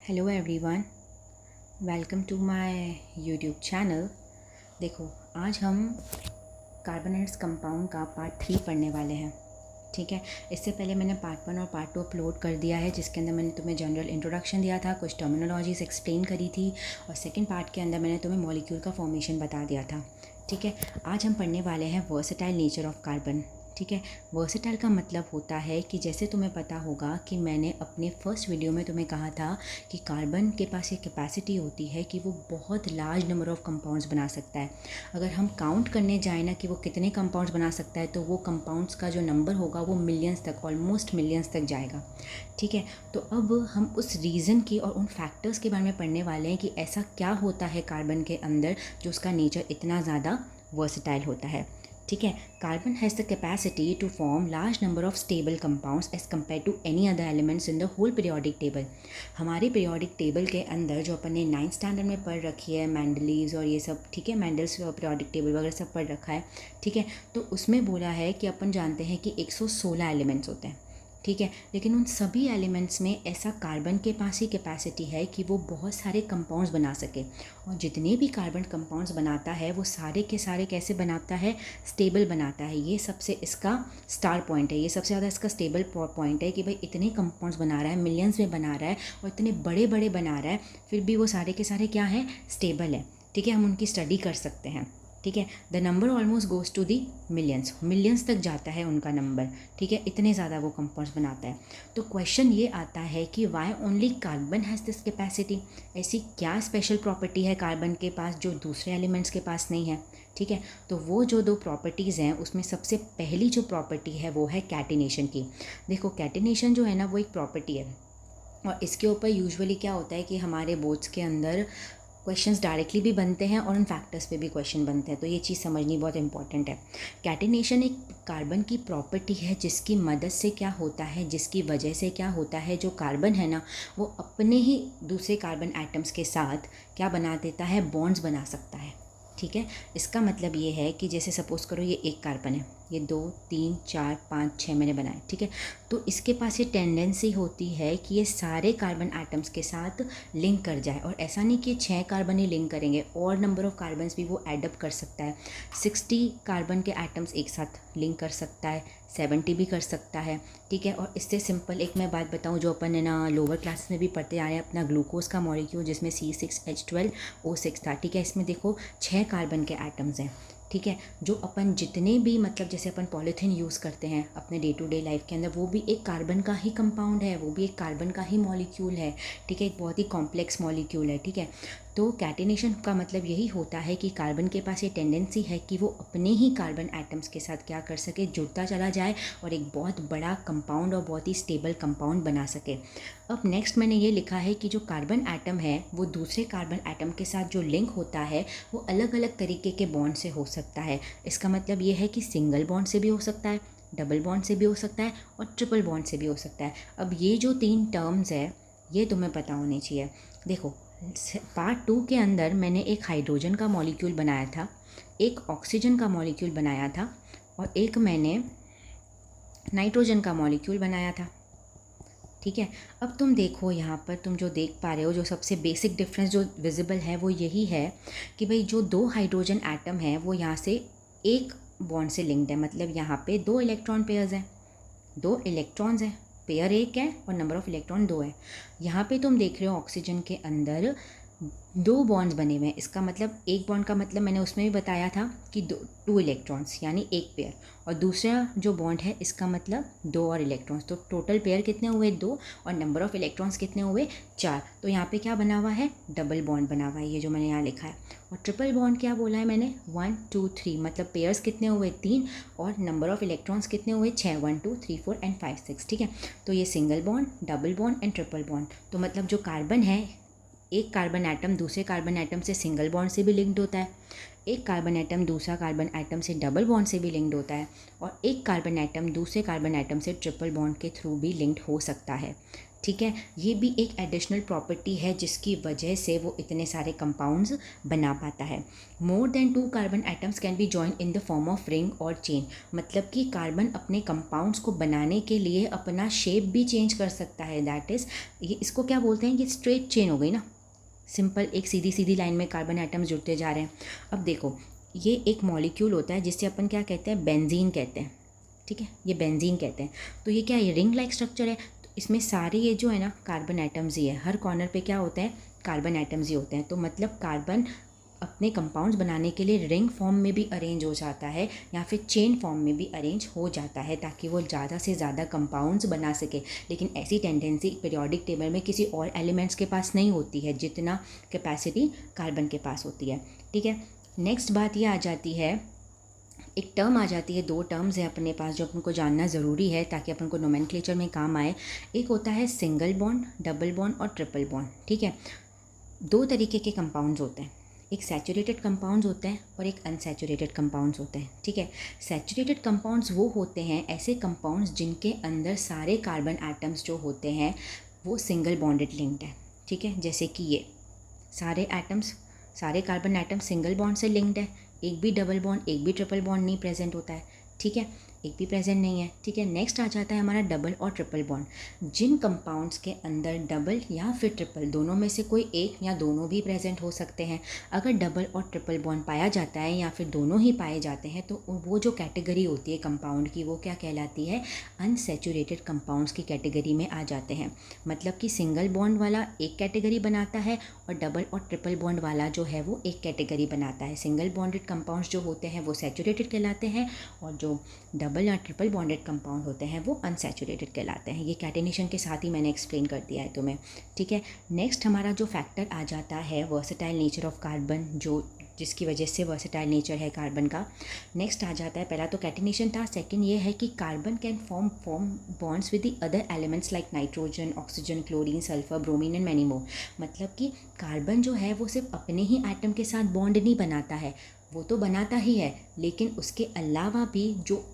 Hello everyone, welcome to my YouTube channel. देखो, आज हम कार्बोनेट्स कंपाउंड का पार्ट 3 पढ़ने वाले हैं। ठीक है, इससे पहले मैंने पार्ट 1 और पार्ट 2 अपलोड कर दिया है, जिसके अंदर मैंने तुम्हें जनरल इंट्रोडक्शन दिया था, कुछ टर्मिनोलॉजीज एक्सप्लेन करी थी, और सेकंड पार्ट के अंदर मैंने तुम्हें मॉलिक्यूल का फॉर्मेशन बता दिया था। ठीक है, आज हम पढ़ने वाले हैं वर्सेटाइल नेचर ऑफ कार्बन। ठीक है, वर्सेटाइल का मतलब होता है कि जैसे तुम्हें पता होगा कि मैंने अपने फर्स्ट वीडियो में तुम्हें कहा था कि कार्बन के पास ये कैपेसिटी होती है कि वो बहुत लार्ज नंबर ऑफ कंपाउंड्स बना सकता है। अगर हम काउंट करने जाएँ ना कि वो कितने कंपाउंड्स बना सकता है, तो वो कंपाउंड्स का जो नंबर होगा वो मिलियंस तक, ऑलमोस्ट मिलियंस तक जाएगा। ठीक है, तो अब हम उस रीज़न की और उन फैक्टर्स के बारे में पढ़ने वाले हैं कि ऐसा क्या होता है कार्बन के अंदर जो उसका नेचर इतना ज़्यादा वर्सेटाइल होता है। ठीक है, carbon has the capacity to form large number of stable compounds as compare to any other elements in the whole periodic table. हमारे पीरियोडिक टेबल के अंदर जो अपन ने 9th स्टैंडर्ड में पढ़ रखी है, मैंडलीज और ये सब, ठीक है, मैंडल्स पीरियोडिक टेबल वगैरह सब पढ़ रखा है। ठीक है, तो उसमें बोला है कि अपन जानते हैं कि 116 एलिमेंट्स होते हैं। ठीक है, लेकिन उन सभी एलिमेंट्स में ऐसा कार्बन के पास ही कैपेसिटी है कि वो बहुत सारे कंपाउंड्स बना सके, और जितने भी कार्बन कंपाउंड्स बनाता है वो सारे के सारे कैसे बनाता है, स्टेबल बनाता है। ये सबसे इसका स्टार पॉइंट है, ये सबसे ज़्यादा इसका स्टेबल पॉइंट है कि भाई इतने कंपाउंड्स बना रहा है, मिलियंस में बना रहा है और इतने बड़े बड़े बना रहा है, फिर भी वो सारे के सारे क्या है, स्टेबल है। ठीक है, हम उनकी स्टडी कर सकते हैं। ठीक है, the number almost goes to the millions तक जाता है उनका नंबर। ठीक है, इतने ज़्यादा वो कंपाउंड्स बनाता है। तो क्वेश्चन ये आता है कि why only carbon has this capacity. ऐसी क्या स्पेशल प्रॉपर्टी है कार्बन के पास जो दूसरे एलिमेंट्स के पास नहीं है। ठीक है, तो वो जो दो प्रॉपर्टीज़ हैं उसमें सबसे पहली जो प्रॉपर्टी है वो है कैटिनेशन की। देखो, कैटिनेशन जो है ना वो एक प्रॉपर्टी है, और इसके ऊपर यूजुअली क्या होता है कि हमारे बोर्ड्स के अंदर क्वेश्चंस डायरेक्टली भी बनते हैं और उन फैक्टर्स पे भी क्वेश्चन बनते हैं, तो ये चीज़ समझनी बहुत इंपॉर्टेंट है। कैटिनेशन एक कार्बन की प्रॉपर्टी है जिसकी मदद से क्या होता है, जिसकी वजह से क्या होता है, जो कार्बन है ना वो अपने ही दूसरे कार्बन एटम्स के साथ क्या बना देता है, बॉन्ड्स बना सकता है। ठीक है, इसका मतलब ये है कि जैसे सपोज़ करो ये एक कार्बन है, ये 2 3 4 5 6 मैंने बनाए। ठीक है, तो इसके पास ये टेंडेंसी होती है कि ये सारे कार्बन एटम्स के साथ लिंक कर जाए, और ऐसा नहीं कि 6 कार्बन ही लिंक करेंगे, और नंबर ऑफ कार्बन्स भी वो एडअप कर सकता है। 60 कार्बन के एटम्स एक साथ लिंक कर सकता है, 70 भी कर सकता है। ठीक है, और इससे सिंपल एक मैं बात बताऊं जो अपन है ना लोअर क्लासेस में भी पढ़ते आ रहे हैं, अपना ग्लूकोज का मॉलिक्यूल जिसमें C6H12O6 था। ठीक है, इसमें देखो 6 कार्बन के एटम्स हैं। ठीक है, जो अपन जितने भी मतलब जैसे अपन पॉलीथीन यूज़ करते हैं अपने डे टू डे लाइफ के अंदर, वो भी एक कार्बन का ही कंपाउंड है, वो भी एक कार्बन का ही मॉलिक्यूल है। ठीक है, एक बहुत ही कॉम्प्लेक्स मॉलिक्यूल है। ठीक है, तो कैटिनेशन का मतलब यही होता है कि कार्बन के पास ये टेंडेंसी है कि वो अपने ही कार्बन एटम्स के साथ क्या कर सके, जुड़ता चला जाए और एक बहुत बड़ा कंपाउंड और बहुत ही स्टेबल कंपाउंड बना सके। अब नेक्स्ट मैंने ये लिखा है कि जो कार्बन एटम है वो दूसरे कार्बन एटम के साथ जो लिंक होता है वो अलग अलग तरीके के बॉन्ड से हो सकता है। इसका मतलब ये है कि सिंगल बॉन्ड से भी हो सकता है, डबल बॉन्ड से भी हो सकता है, और ट्रिपल बॉन्ड से भी हो सकता है। अब ये जो 3 टर्म्स है ये तुम्हें पता होनी चाहिए। देखो, पार्ट 2 के अंदर मैंने एक हाइड्रोजन का मॉलिक्यूल बनाया था, एक ऑक्सीजन का मॉलिक्यूल बनाया था, और एक मैंने नाइट्रोजन का मॉलिक्यूल बनाया था। ठीक है, अब तुम देखो यहाँ पर तुम जो देख पा रहे हो, जो सबसे बेसिक डिफरेंस जो विजिबल है वो यही है कि भाई जो 2 हाइड्रोजन एटम है वो यहाँ से एक बॉन्ड से लिंक्ड है, मतलब यहाँ पे 2 इलेक्ट्रॉन पेयर्स हैं, 2 इलेक्ट्रॉन्स हैं, पेयर एक है और नंबर ऑफ़ इलेक्ट्रॉन 2 है। यहाँ पे तुम देख रहे हो ऑक्सीजन के अंदर 2 बॉन्ड्स बने हुए हैं। इसका मतलब एक बॉन्ड का मतलब मैंने उसमें भी बताया था कि 2 इलेक्ट्रॉन्स यानी एक पेयर, और दूसरा जो बॉन्ड है इसका मतलब 2 और इलेक्ट्रॉन्स, तो टोटल पेयर कितने हुए 2, और नंबर ऑफ़ इलेक्ट्रॉन्स कितने हुए 4। तो यहाँ पे क्या बना हुआ है, डबल बॉन्ड बना हुआ है, ये जो मैंने यहाँ लिखा है। और ट्रिपल बॉन्ड क्या बोला है मैंने, 1 2 3, मतलब पेयर्स कितने हुए 3, और नंबर ऑफ़ इलेक्ट्रॉन्स कितने हुए 6, 1 2 3 4 एंड 5 6। ठीक है, तो ये single bond, double bond and triple bond. तो मतलब जो कार्बन है, एक कार्बन एटम दूसरे कार्बन एटम से सिंगल बॉन्ड से भी लिंक्ड होता है, एक कार्बन एटम दूसरा कार्बन एटम से डबल बॉन्ड से भी लिंक्ड होता है, और एक कार्बन एटम दूसरे कार्बन एटम से ट्रिपल बॉन्ड के थ्रू भी लिंक्ड हो सकता है। ठीक है, ये भी एक एडिशनल प्रॉपर्टी है जिसकी वजह से वो इतने सारे कंपाउंड्स बना पाता है। More than 2 carbon atoms can be join in the form of ring और चेन, मतलब कि कार्बन अपने कंपाउंड्स को बनाने के लिए अपना शेप भी चेंज कर सकता है। दैट इज़, ये इसको क्या बोलते हैं, ये स्ट्रेट चेन हो गई ना, सिंपल एक सीधी सीधी लाइन में कार्बन एटम्स जुड़ते जा रहे हैं। अब देखो, ये एक मॉलिक्यूल होता है जिससे अपन क्या कहते हैं, बेंजीन कहते हैं। ठीक है, ये बेंजीन कहते हैं। तो ये क्या, ये रिंग लाइक स्ट्रक्चर है। तो इसमें सारे ये जो है ना कार्बन एटम्स ही है, हर कॉर्नर पे क्या होते हैं, कार्बन एटम्स ही होते हैं। तो मतलब कार्बन अपने कंपाउंड्स बनाने के लिए रिंग फॉर्म में भी अरेंज हो जाता है या फिर चेन फॉर्म में भी अरेंज हो जाता है, ताकि वो ज़्यादा से ज़्यादा कंपाउंड्स बना सके। लेकिन ऐसी टेंडेंसी पीरियोडिक टेबल में किसी और एलिमेंट्स के पास नहीं होती है जितना कैपेसिटी कार्बन के पास होती है। ठीक है, नेक्स्ट बात ये आ जाती है, एक टर्म आ जाती है, 2 टर्म्स हैं अपने पास जो अपन को जानना ज़रूरी है ताकि अपन को नोमेनक्लेचर में काम आए। एक होता है सिंगल बॉन्ड, डबल बॉन्ड और ट्रिपल बॉन्ड। ठीक है, 2 तरीके के कंपाउंड्स होते हैं, एक सैचुरेटेड कंपाउंड्स होते हैं और एक अनसैचुरेटेड कंपाउंड्स होते हैं। ठीक है, सैचुरेटेड कंपाउंड्स वो होते हैं ऐसे कंपाउंड्स जिनके अंदर सारे कार्बन एटम्स जो होते हैं वो सिंगल बॉन्डेड लिंक्ड है। ठीक है, जैसे कि ये सारे एटम्स, सारे कार्बन एटम्स सिंगल बॉन्ड से लिंक्ड है, एक भी डबल बॉन्ड, एक भी ट्रिपल बॉन्ड नहीं प्रेजेंट होता है। ठीक है, एक भी प्रेजेंट नहीं है। ठीक है, नेक्स्ट आ जाता है हमारा डबल और ट्रिपल बॉन्ड। जिन कंपाउंड्स के अंदर डबल या फिर ट्रिपल दोनों में से कोई एक या दोनों भी प्रेजेंट हो सकते हैं, अगर डबल और ट्रिपल बॉन्ड पाया जाता है या फिर दोनों ही पाए जाते हैं तो वो जो कैटेगरी होती है कंपाउंड की वो क्या कहलाती है, अनसैचुरेटेड कंपाउंड्स की कैटेगरी में आ जाते हैं। मतलब कि सिंगल बॉन्ड वाला एक कैटेगरी बनाता है और डबल और ट्रिपल बॉन्ड वाला जो है वो एक कैटेगरी बनाता है। सिंगल बॉन्डेड कंपाउंड्स जो होते हैं वो सैचुरेटेड कहलाते हैं और जो डबल या ट्रिपल बॉन्डेड कंपाउंड होते हैं वो अनसैचुरेटेड कहलाते हैं। ये कैटेनेशन के साथ ही मैंने एक्सप्लेन कर दिया है तुम्हें। ठीक है, नेक्स्ट हमारा जो फैक्टर आ जाता है वर्सेटाइल नेचर ऑफ कार्बन, जो जिसकी वजह से वर्सेटाइल नेचर है कार्बन का। नेक्स्ट आ जाता है, पहला तो कैटेनेशन था, सेकंड ये है कि carbon can form bonds with the other elements like nitrogen, oxygen, chlorine, sulphur, bromine and many more. मतलब कि कार्बन जो है वो सिर्फ अपने ही एटम के साथ बॉन्ड नहीं बनाता है, वो तो बनाता ही है, लेकिन उसके अलावा भी जो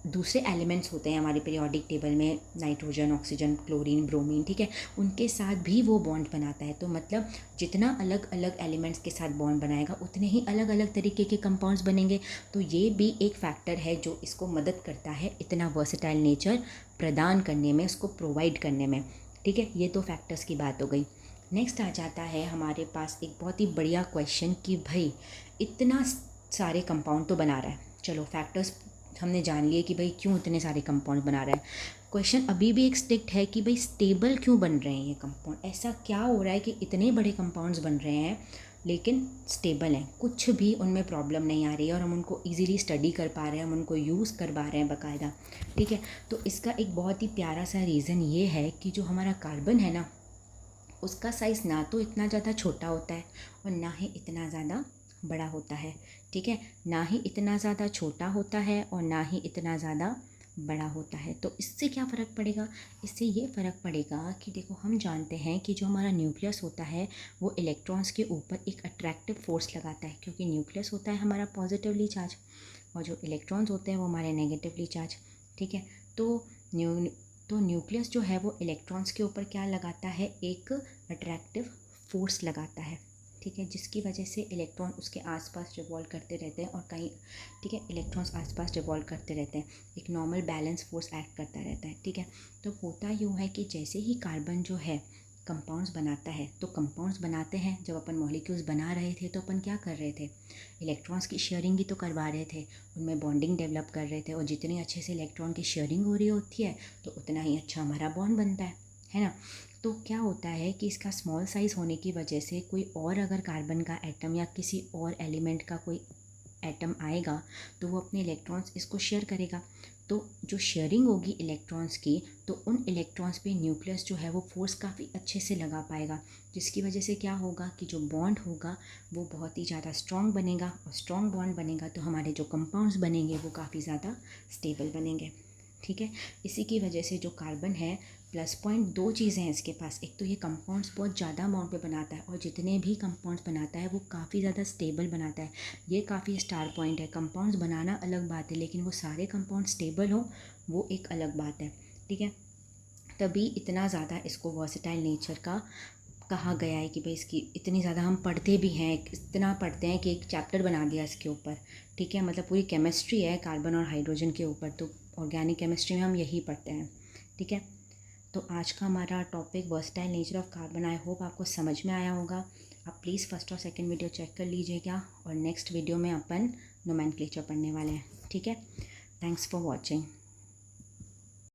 दूसरे एलिमेंट्स होते हैं हमारे पीरियोडिक टेबल में, नाइट्रोजन, ऑक्सीजन, क्लोरीन, ब्रोमीन, ठीक है, उनके साथ भी वो बॉन्ड बनाता है। तो मतलब जितना अलग अलग एलिमेंट्स के साथ बॉन्ड बनाएगा उतने ही अलग अलग तरीके के कंपाउंड्स बनेंगे। तो ये भी एक फैक्टर है जो इसको मदद करता है इतना वर्सेटाइल नेचर प्रदान करने में, उसको प्रोवाइड करने में। ठीक है, ये तो फैक्टर्स की बात हो गई। नेक्स्ट आ जाता है हमारे पास एक बहुत ही बढ़िया क्वेश्चन कि भाई इतना सारे कंपाउंड तो बना रहा है, चलो फैक्टर्स हमने जान लिए कि भाई क्यों इतने सारे कंपाउंड बना रहा है। क्वेश्चन अभी भी एक स्ट्रिक्ट है कि भाई स्टेबल क्यों बन रहे हैं ये कंपाउंड, ऐसा क्या हो रहा है कि इतने बड़े कंपाउंड्स बन रहे हैं लेकिन स्टेबल हैं, कुछ भी उनमें प्रॉब्लम नहीं आ रही है और हम उनको इजीली स्टडी कर पा रहे हैं, हम उनको यूज़ कर पा रहे हैं बाकायदा। ठीक है, तो इसका एक बहुत ही प्यारा सा रीज़न ये है कि जो हमारा कार्बन है ना उसका साइज़ ना तो इतना ज़्यादा छोटा होता है और ना ही इतना ज़्यादा बड़ा होता है। ठीक है, ना ही इतना ज़्यादा छोटा होता है और ना ही इतना ज़्यादा बड़ा होता है। तो इससे क्या फ़र्क पड़ेगा, इससे ये फ़र्क पड़ेगा कि देखो हम जानते हैं कि जो हमारा न्यूक्लियस होता है वो इलेक्ट्रॉन्स के ऊपर एक अट्रैक्टिव फोर्स लगाता है, क्योंकि न्यूक्लियस होता है हमारा पॉजिटिवली चार्ज और जो इलेक्ट्रॉन्स होते हैं वो हमारे नेगेटिवली चार्ज। ठीक है, तो न्यूक्लियस जो है वो इलेक्ट्रॉन्स के ऊपर क्या लगाता है, एक अट्रैक्टिव फोर्स लगाता है। ठीक है, जिसकी वजह से इलेक्ट्रॉन उसके आसपास रिवॉल्व करते रहते हैं और कहीं, ठीक है, इलेक्ट्रॉन्स आसपास रिवॉल्व करते रहते हैं, एक नॉर्मल बैलेंस फोर्स एक्ट करता रहता है। ठीक है, तो होता यूँ है कि जैसे ही कार्बन जो है कंपाउंड्स बनाता है, तो कंपाउंड्स बनाते हैं, जब अपन मॉलिक्यूल्स बना रहे थे तो अपन क्या कर रहे थे, इलेक्ट्रॉन्स की शेयरिंग भी तो करवा रहे थे, उनमें बॉन्डिंग डेवलप कर रहे थे, और जितनी अच्छे से इलेक्ट्रॉन की शेयरिंग हो रही होती है तो उतना ही अच्छा हमारा बॉन्ड बनता है ना। तो क्या होता है कि इसका स्मॉल साइज़ होने की वजह से कोई और अगर कार्बन का एटम या किसी और एलिमेंट का कोई एटम आएगा तो वो अपने इलेक्ट्रॉन्स इसको शेयर करेगा। तो जो शेयरिंग होगी इलेक्ट्रॉन्स की, तो उन इलेक्ट्रॉन्स पे न्यूक्लियस जो है वो फोर्स काफ़ी अच्छे से लगा पाएगा, जिसकी वजह से क्या होगा कि जो बॉन्ड होगा वो बहुत ही ज़्यादा स्ट्रॉन्ग बनेगा, और स्ट्रॉन्ग बॉन्ड बनेगा तो हमारे जो कंपाउंड्स बनेंगे वो काफ़ी ज़्यादा स्टेबल बनेंगे। ठीक है, इसी की वजह से जो कार्बन है, प्लस पॉइंट 2 चीज़ें हैं इसके पास। एक तो ये कंपाउंड्स बहुत ज़्यादा अमाउंट पे बनाता है और जितने भी कंपाउंड्स बनाता है वो काफ़ी ज़्यादा स्टेबल बनाता है, ये काफ़ी स्टार पॉइंट है। कंपाउंड्स बनाना अलग बात है लेकिन वो सारे कंपाउंड स्टेबल हो वो एक अलग बात है। ठीक है, तभी इतना ज़्यादा इसको वर्सेटाइल नेचर का कहा गया है कि भाई इसकी इतनी ज़्यादा हम पढ़ते भी हैं, इतना पढ़ते हैं कि एक चैप्टर बना दिया इसके ऊपर, ठीक है। मतलब पूरी केमिस्ट्री है कार्बन और हाइड्रोजन के ऊपर, तो ऑर्गेनिक केमिस्ट्री में हम यही पढ़ते हैं, ठीक है। तो आज का हमारा topic versatile nature of carbon, I hope आपको समझ में आया होगा। आप प्लीज़ फर्स्ट और सेकंड वीडियो चेक कर लीजिएगा, और नेक्स्ट वीडियो में अपन नोमेनक्लेचर पढ़ने वाले हैं, ठीक है। Thanks for watching.